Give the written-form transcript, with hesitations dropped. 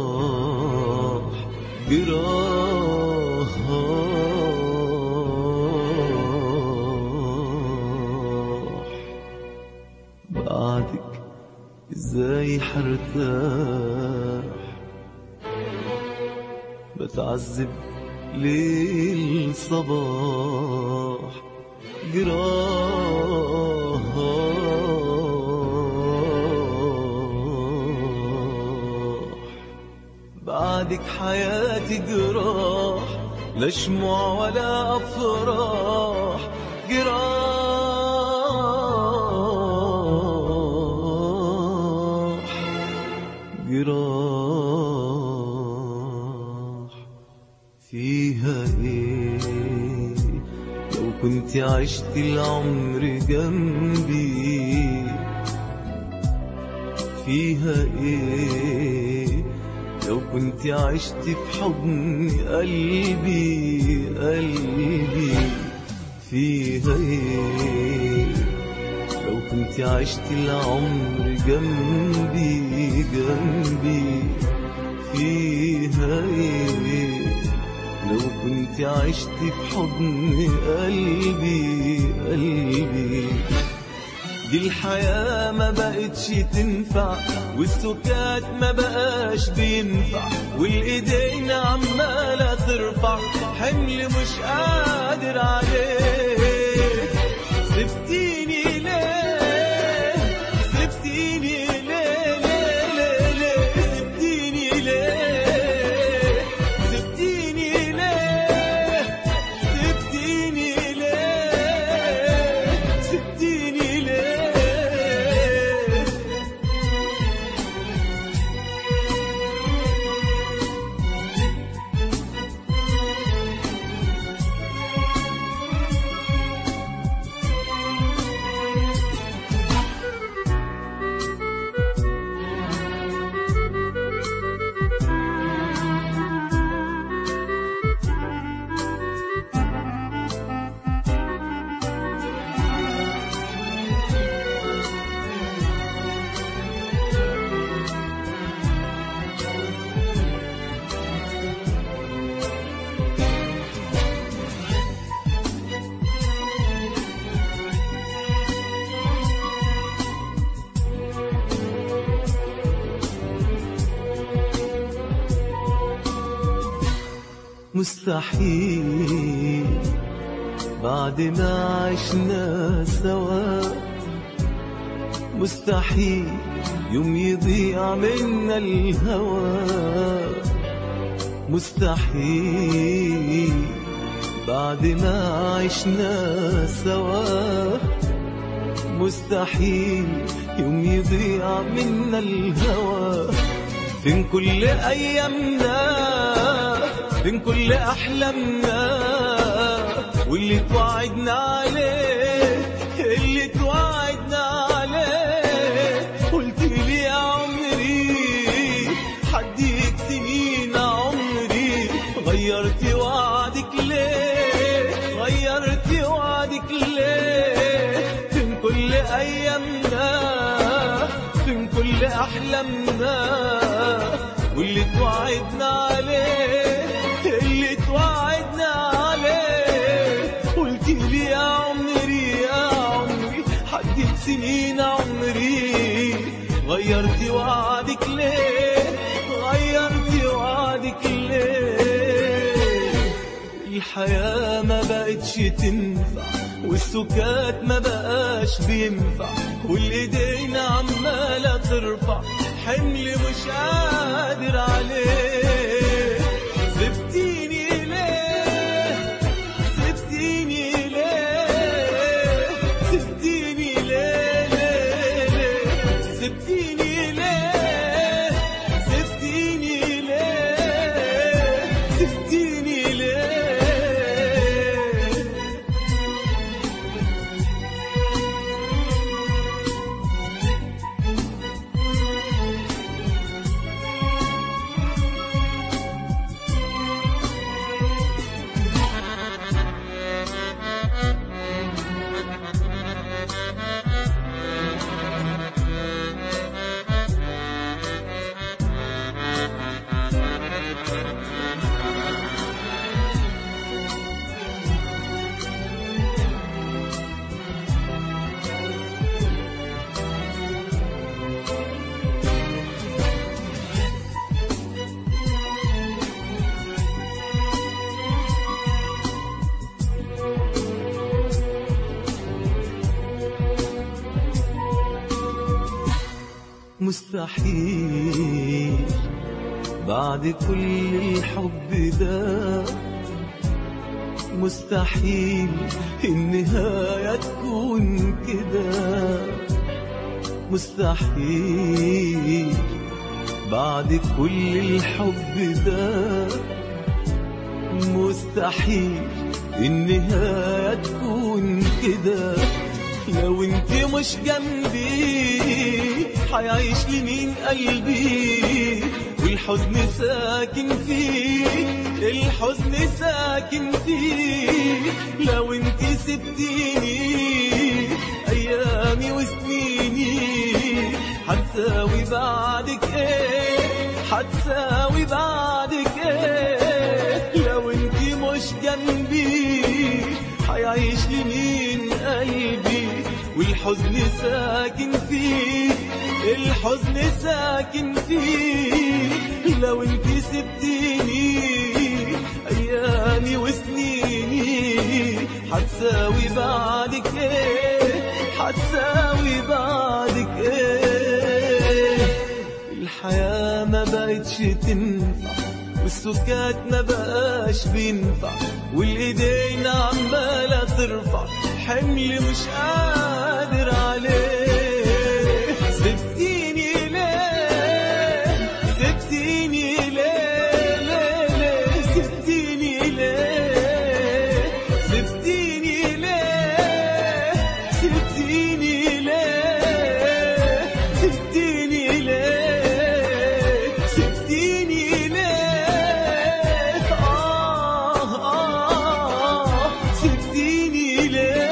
جراح جراح بعدك ازاي حرتاح، بتعذب ليل صباح. جراح بعدك حياتي جراح، لا شموع ولا أفراح. جراح جراح فيها ايه لو كنت عشت العمر جنبي؟ فيها ايه لو كنت عشت في حضن قلبي قلبي؟ فيها ايه لو كنت عشت العمر جنبي جنبي؟ فيها ايه لو كنت عشت في حضن قلبي قلبي؟ دي الحياة ما بقتش تنفع، والسكات ما بقاش بينفع، والايدين عمالة ترفع حمل مش قادر عليه. سبتيني ليه سبتيني ليه ليه ليه ليه سبتيني ليه سبتيني ليه سبتيني ليه سبتيني ليه؟ مستحيل بعد ما عشنا سوا، مستحيل يوم يضيع منا الهوى. مستحيل بعد ما عشنا سوا، مستحيل يوم يضيع منا الهوى. فين كل أيامنا بين كل أحلامنا، واللي توعدنا عليه اللي توعدنا عليه. قلت لي يا عمري حديك سنين عمري، غيرتي وعدك ليه غيرتي وعدك ليه؟ بين كل أيامنا بين كل أحلامنا، واللي توعدنا عليه اللي توعدنا عليه. قلت لي يا عمري حدد سنين عمري، غيرتي وعدك ليه غيرتي وعدك ليه؟ الحياة ما بقتش تنفع، والسكات ما بقاش بينفع، والايدين عمالة ترفع حمل مش قادر عليه. سبتيني ليه؟ سبتيني ليه؟ سبتيني ليه؟ ليه ليه؟ سبتيني ليه؟ سبتيني ليه؟ سبتيني ليه؟ مستحيل بعد كل الحب ده، مستحيل النهاية تكون كده، مستحيل بعد كل الحب ده، مستحيل النهاية تكون كده. لو انت مش جنبي حيعيش لمين قلبي، والحزن ساكن فيه، الحزن ساكن فيه. لو انت سبتيني ايامي وسنيني هتساوي بعدك ايه؟ هتساوي بعدك ايه؟ لو انت مش جنبي حيعيش لمين قلبي، والحزن ساكن فيه، الحزن ساكن فيه. لو انت سبتيني ايامي وسنيني هتساوي بعدك ايه؟ هتساوي بعدك ايه؟ الحياة ما بقتش تنفع، والسكات ما بقاش بينفع، والايدين عمالة ترفع حمل مش قادر عليه. سبتيني ليه؟ سبتيني ليه؟ ليه ليه؟ سبتيني ليه؟ سبتيني ليه؟ سبتيني ليه؟ سبتيني ليه؟ سبتيني ليه؟ سبتيني ليه؟